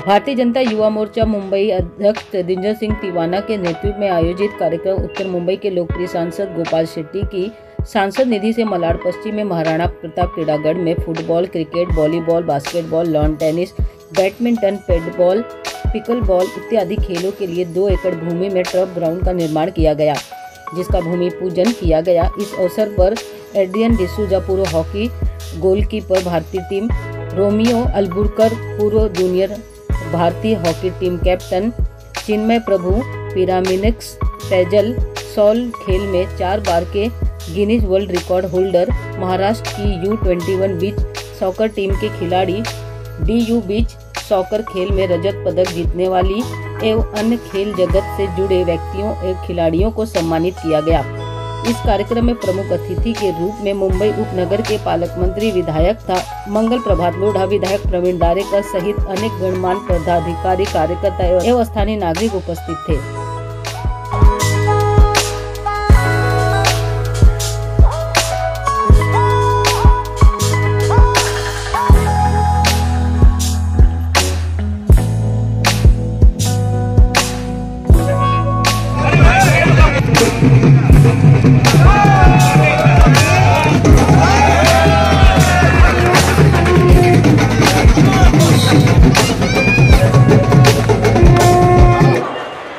भारतीय जनता युवा मोर्चा मुंबई अध्यक्ष तेजिंदर सिंह तिवाना के नेतृत्व में आयोजित कार्यक्रम उत्तर मुंबई के लोकप्रिय सांसद गोपाल शेट्टी की सांसद निधि से मलाड पश्चिम में महाराणा प्रताप क्रीड़ागढ़ में football, cricket, volleyball, basketball, lawn tennis, badminton, पेडबॉल, पिकल बॉल इत्यादि खेलों के लिए 2 एकड़ भूमि में टर्फ ग्राउंड का निर्माण किया गया, जिसका भूमि पूजन किया गया। इस अवसर पर एड्रियन डिसूजा पूर्व हॉकी गोलकीपर भारतीय टीम, रोमियो अल्बुकर्क पूर्व जूनियर भारतीय हॉकी टीम कैप्टन, चिन्मय प्रभु, पिरामिनिक्स तेजल सॉल खेल में 4 बार के Guinness world record holder, Maharashtra की U21 बीच सॉकर टीम के खिलाड़ी, DU बीच सॉकर खेल में रजत पदक जीतने वाली एवं अन्य खेल जगत से जुड़े व्यक्तियों एवं खिलाड़ियों को सम्मानित किया गया। इस कार्यक्रम में प्रमुख अतिथि के रूप में मुंबई उपनगर के पालक मंत्री विधायक था मंगल प्रभात लोढ़ा, विधायक प्रवीण दारेकर सहित अनेक गणमान्य पदाधिकारी, कार्यकर्ता एवं स्थानीय नागरिक उपस्थित थे।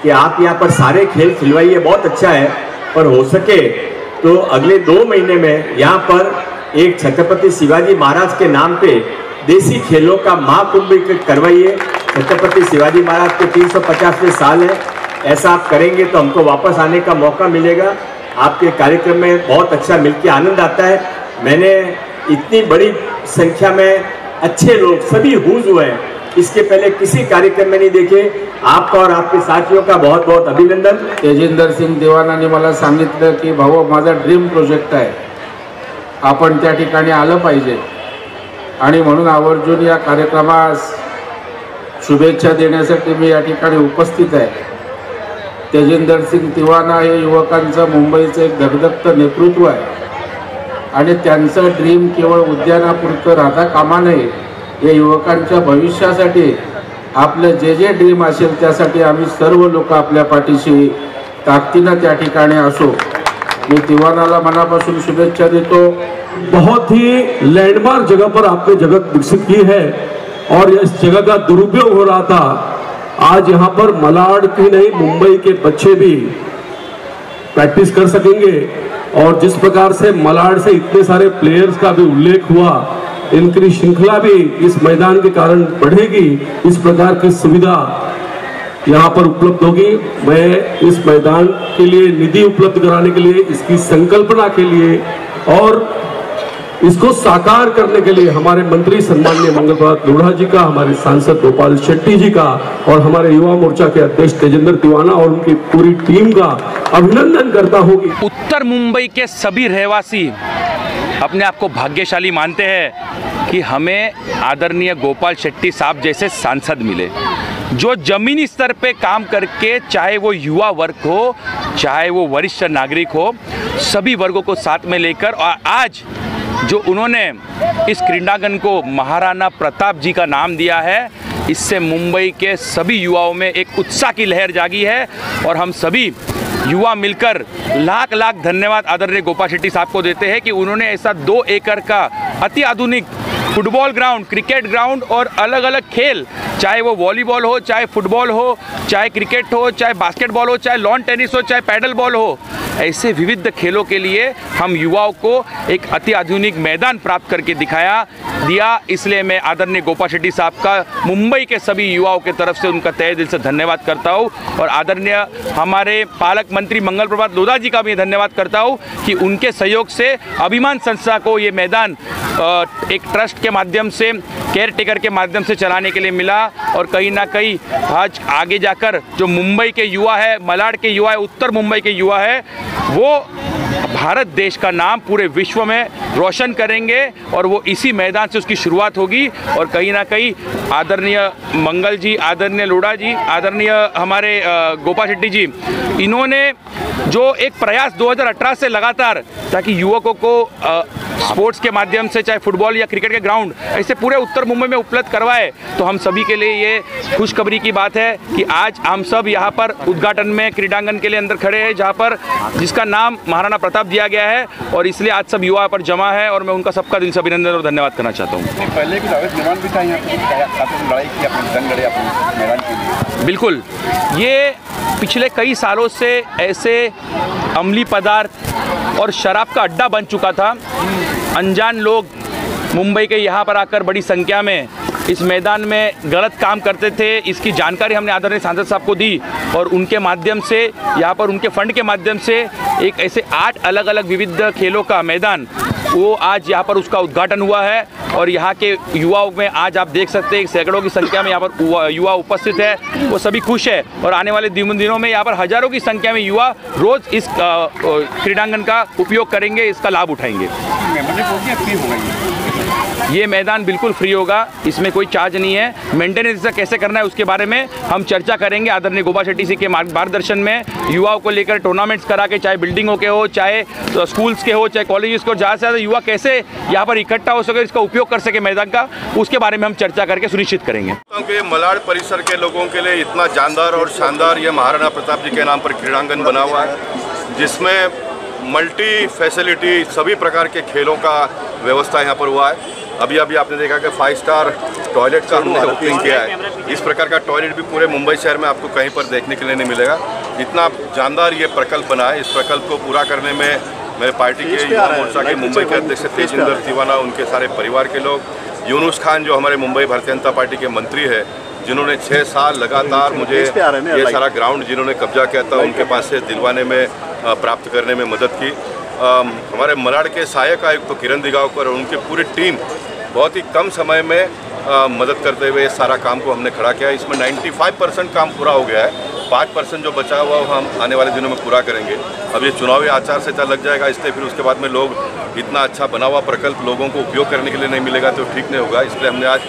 कि आप यहाँ पर सारे खेल खिलवाइए, बहुत अच्छा है, पर हो सके तो अगले 2 महीने में यहाँ पर एक छत्रपति शिवाजी महाराज के नाम पे देसी खेलों का महाकुंभ करवाइए। छत्रपति शिवाजी महाराज के 350वें साल है, ऐसा आप करेंगे तो हमको वापस आने का मौका मिलेगा। आपके कार्यक्रम में बहुत अच्छा मिलकर आनंद आता है। मैंने इतनी बड़ी संख्या में अच्छे लोग सभी हुज हुए हैं, इसके पहले किसी कार्यक्रम में नहीं देखे। आपका और आपके साथियों का बहुत बहुत अभिनंदन। तेजिंदर सिंह तिवानाने मला सांगितलं की भाऊ माझा ड्रीम प्रोजेक्ट आहे, आपण त्या ठिकाणी आलं पाहिजे आणि म्हणून आवर्जून या कार्यक्रमास शुभेच्छा देण्यासाठी मी या ठिकाणी उपस्थित आहे। तेजिंदर सिंह तिवाना हे युवकांचं मुंबईचं एक धगधगतं नेतृत्व आहे आणि त्यांचं ड्रीम केवळ उद्यानापुरतं राहता कामा नये। या युवकांच्या भविष्यासाठी आपलं जे ड्रीम असेल त्यासाठी आम्ही सर्व लोक आपल्या पाठीशी ताकदीने त्या ठिकाणी असो। मी तिवानाला मनापासून शुभेच्छा देतो। बहुत ही लैंडमार्क जगह पर आपने जगह विकसित की है और इस जगह का दुरुपयोग हो रहा था। आज यहाँ पर मलाड की नहीं मुंबई के बच्चे भी प्रैक्टिस कर सकेंगे और जिस प्रकार से मलाड से इतने सारे प्लेयर्स का भी उल्लेख हुआ, इनकी श्रृंखला भी इस मैदान के कारण बढ़ेगी। इस प्रकार की सुविधा यहाँ पर उपलब्ध होगी। मैं इस मैदान के लिए निधि उपलब्ध कराने के लिए, इसकी संकल्पना के लिए और इसको साकार करने के लिए हमारे मंत्री सम्माननीय मंगल प्रभात लोढ़ा जी का, हमारे सांसद गोपाल शेट्टी जी का और हमारे युवा मोर्चा के अध्यक्ष तेजिंदर तिवाना और उनकी पूरी टीम का अभिनंदन करता हूँ। उत्तर मुंबई के सभी रहवासी अपने आप को भाग्यशाली मानते हैं कि हमें आदरणीय गोपाल शेट्टी साहब जैसे सांसद मिले, जो जमीनी स्तर पे काम करके, चाहे वो युवा वर्ग हो, चाहे वो वरिष्ठ नागरिक हो, सभी वर्गों को साथ में लेकर, और आज जो उन्होंने इस क्रीड़ांगन को महाराणा प्रताप जी का नाम दिया है, इससे मुंबई के सभी युवाओं में एक उत्साह की लहर जागी है। और हम सभी युवा मिलकर लाख लाख धन्यवाद आदरणीय गोपाल शेट्टी साहब को देते हैं कि उन्होंने ऐसा 2 एकड़ का अति आधुनिक फुटबॉल ग्राउंड, क्रिकेट ग्राउंड और अलग अलग खेल, चाहे वो वॉलीबॉल हो, चाहे फुटबॉल हो, चाहे क्रिकेट हो, चाहे बास्केटबॉल हो, चाहे लॉन टेनिस हो, चाहे पैडल बॉल हो, ऐसे विविध खेलों के लिए हम युवाओं को एक अति आधुनिक मैदान प्राप्त करके दिया। इसलिए मैं आदरणीय गोपाल शेट्टी साहब का मुंबई के सभी युवाओं के तरफ से उनका तहे दिल से धन्यवाद करता हूँ और आदरणीय हमारे पालक मंत्री मंगल प्रभात लोढ़ा जी का भी धन्यवाद करता हूँ कि उनके सहयोग से अभिमान संस्था को ये मैदान एक ट्रस्ट के माध्यम से, केयर टेकर के माध्यम से चलाने के लिए मिला। और कहीं ना कहीं आज आगे जाकर जो मुंबई के युवा है, मलाड के युवा है, उत्तर मुंबई के युवा है, वो भारत देश का नाम पूरे विश्व में रोशन करेंगे और वो इसी मैदान से उसकी शुरुआत होगी। और कहीं ना कहीं आदरणीय मंगल जी, आदरणीय लोढ़ा जी, आदरणीय हमारे गोपाल शेट्टी जी, इन्होंने जो एक प्रयास 2018 से लगातार, ताकि युवकों को स्पोर्ट्स के माध्यम से, चाहे फुटबॉल या क्रिकेट के ग्राउंड ऐसे पूरे उत्तर मुंबई में उपलब्ध करवाए, तो हम सभी के लिए ये खुशखबरी की बात है कि आज हम सब यहाँ पर उद्घाटन में क्रीडांगन के लिए अंदर खड़े हैं, जहाँ पर जिसका नाम महाराणा प्रताप दिया गया है, और इसलिए आज सब युवा पर जमा है और मैं उनका सबका दिल से अभिनंदन और धन्यवाद करना चाहता हूँ। पहले भी जवान भी था यहाँ लड़ाई की, अपने जंग लड़े अपने मैदान के लिए। बिल्कुल, ये पिछले कई सालों से ऐसे अम्लीय पदार्थ और शराब का अड्डा बन चुका था। अनजान लोग मुंबई के यहाँ पर आकर बड़ी संख्या में इस मैदान में गलत काम करते थे। इसकी जानकारी हमने आदरणीय सांसद साहब को दी और उनके माध्यम से, यहाँ पर उनके फंड के माध्यम से एक ऐसे 8 अलग अलग विविध खेलों का मैदान, वो आज यहाँ पर उसका उद्घाटन हुआ है। और यहाँ के युवाओं में आज आप देख सकते हैं सैकड़ों की संख्या में यहाँ पर युवा उपस्थित है, वो सभी खुश है। और आने वाले दिनों में यहाँ पर हज़ारों की संख्या में युवा रोज़ इस क्रीडांगन का उपयोग करेंगे, इसका लाभ उठाएंगे। ये मैदान बिल्कुल फ्री होगा, इसमें कोई चार्ज नहीं है। मेंटेनेंस इसका कैसे करना है उसके बारे में हम चर्चा करेंगे आदरणीय गोपाल शेट्टी जी के मार्गदर्शन में। युवाओं को लेकर टूर्नामेंट्स करा के, चाहे बिल्डिंगों के हो, चाहे स्कूल्स के हो, चाहे कॉलेजेस के हो, ज़्यादा से ज़्यादा युवा कैसे यहाँ पर इकट्ठा हो सके, इसका उपयोग कर सके मैदान का, उसके बारे में हम चर्चा करके सुनिश्चित करेंगे। क्योंकि मलाड परिसर के लोगों के लिए इतना जानदार और शानदार ये महाराणा प्रताप जी के नाम पर क्रीडांगन बना हुआ है, जिसमें मल्टी फैसिलिटी सभी प्रकार के खेलों का व्यवस्था यहाँ पर हुआ है। अभी आपने देखा कि 5 स्टार टॉयलेट का हमने ओपनिंग किया है। इस प्रकार का टॉयलेट भी पूरे मुंबई शहर में आपको कहीं पर देखने के लिए नहीं मिलेगा। इतना जानदार ये प्रकल्प बना है। इस प्रकल्प को पूरा करने में मेरे पार्टी के युवा मोर्चा के मुंबई के अध्यक्ष तेजिंदर तिवाना, उनके सारे परिवार के लोग, यूनुस खान जो हमारे मुंबई भारतीय जनता पार्टी के मंत्री है, जिन्होंने 6 साल लगातार मुझे ये सारा ग्राउंड जिन्होंने कब्जा किया था, उनके पास से दिलवाने में, प्राप्त करने में मदद की। हमारे मलाड के सहायक आयुक्त तो किरण दिगावकर और उनकी पूरी टीम बहुत ही कम समय में मदद करते हुए सारा काम को हमने खड़ा किया। इसमें 95% काम पूरा हो गया है। 5% जो बचा हुआ हम आने वाले दिनों में पूरा करेंगे। अब ये चुनावी आचार संहिता लग जाएगा, इसलिए फिर उसके बाद में लोग इतना अच्छा बना हुआ प्रकल्प लोगों को उपयोग करने के लिए नहीं मिलेगा तो ठीक नहीं होगा। इसलिए हमने आज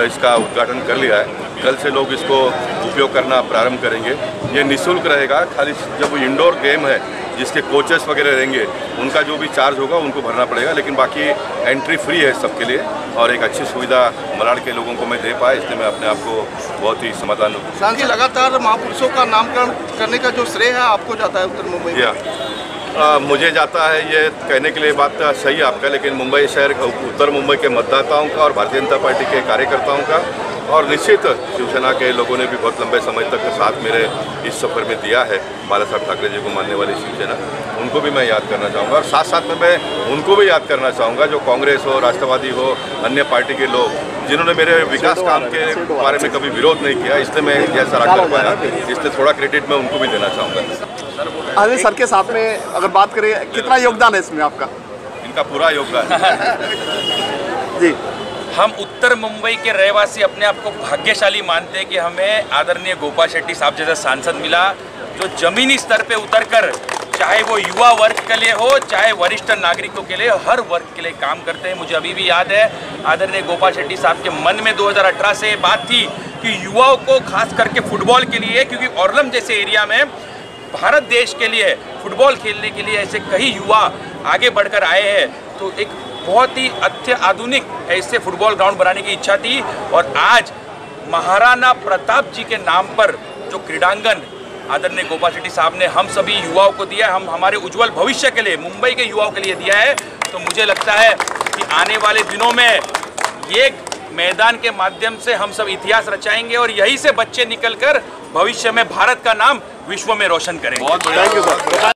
इसका उद्घाटन कर लिया है। कल से लोग इसको उपयोग करना प्रारंभ करेंगे। ये निःशुल्क रहेगा, खाली जब इंडोर गेम है जिसके कोचेस वगैरह रहेंगे उनका जो भी चार्ज होगा उनको भरना पड़ेगा, लेकिन बाकी एंट्री फ्री है सबके लिए। और एक अच्छी सुविधा मलाड के लोगों को मैं दे पाया, इसलिए मैं अपने आप को बहुत ही समाधान हूँ। सांसद लगातार महापुरुषों का नामकरण करने का जो श्रेय है आपको जाता है उत्तर मुंबई में? मुझे जाता है, ये कहने के लिए बात सही है आपका, लेकिन मुंबई शहर, उत्तर मुंबई के मतदाताओं का और भारतीय जनता पार्टी के कार्यकर्ताओं का और निश्चित शिवसेना के लोगों ने भी बहुत लंबे समय तक साथ मेरे इस सफ़र में दिया है। बाला साहब ठाकरे जी को मानने वाली शिवसेना, उनको भी मैं याद करना चाहूँगा। और साथ साथ में मैं उनको भी याद करना चाहूँगा जो कांग्रेस हो, राष्ट्रवादी हो, अन्य पार्टी के लोग जिन्होंने मेरे विकास काम के बारे में कभी विरोध नहीं किया, इसलिए मैं यह सारा कर पाया। इसलिए थोड़ा क्रेडिट मैं उनको भी देना चाहूँगा। अरे सर के साथ में अगर बात करें, कितना योगदान है इसमें आपका? इनका पूरा योगदान जी। हम उत्तर मुंबई के रहवासी अपने आप को भाग्यशाली मानते हैं कि हमें आदरणीय गोपाल शेट्टी साहब जैसा सांसद मिला, जो जमीनी स्तर पे उतरकर, चाहे वो युवा वर्ग के लिए हो, चाहे वरिष्ठ नागरिकों के लिए, हर वर्ग के लिए काम करते हैं। मुझे अभी भी याद है आदरणीय गोपाल शेट्टी साहब के मन में 2018 से बात थी कि युवाओं को खास करके फुटबॉल के लिए, क्योंकि औरलम जैसे एरिया में भारत देश के लिए फुटबॉल खेलने के लिए ऐसे कई युवा आगे बढ़कर आए हैं, तो एक बहुत ही अत्याधुनिक ऐसे फुटबॉल ग्राउंड बनाने की इच्छा थी। और आज महाराणा प्रताप जी के नाम पर जो क्रीडांगन आदरणीय गोपाल शेट्टी साहब ने हम सभी युवाओं को दिया, हम हमारे उज्जवल भविष्य के लिए, मुंबई के युवाओं के लिए दिया है, तो मुझे लगता है कि आने वाले दिनों में ये मैदान के माध्यम से हम सब इतिहास रचाएंगे और यहीं से बच्चे निकलकर भविष्य में भारत का नाम विश्व में रोशन करेंगे। Thank you sir.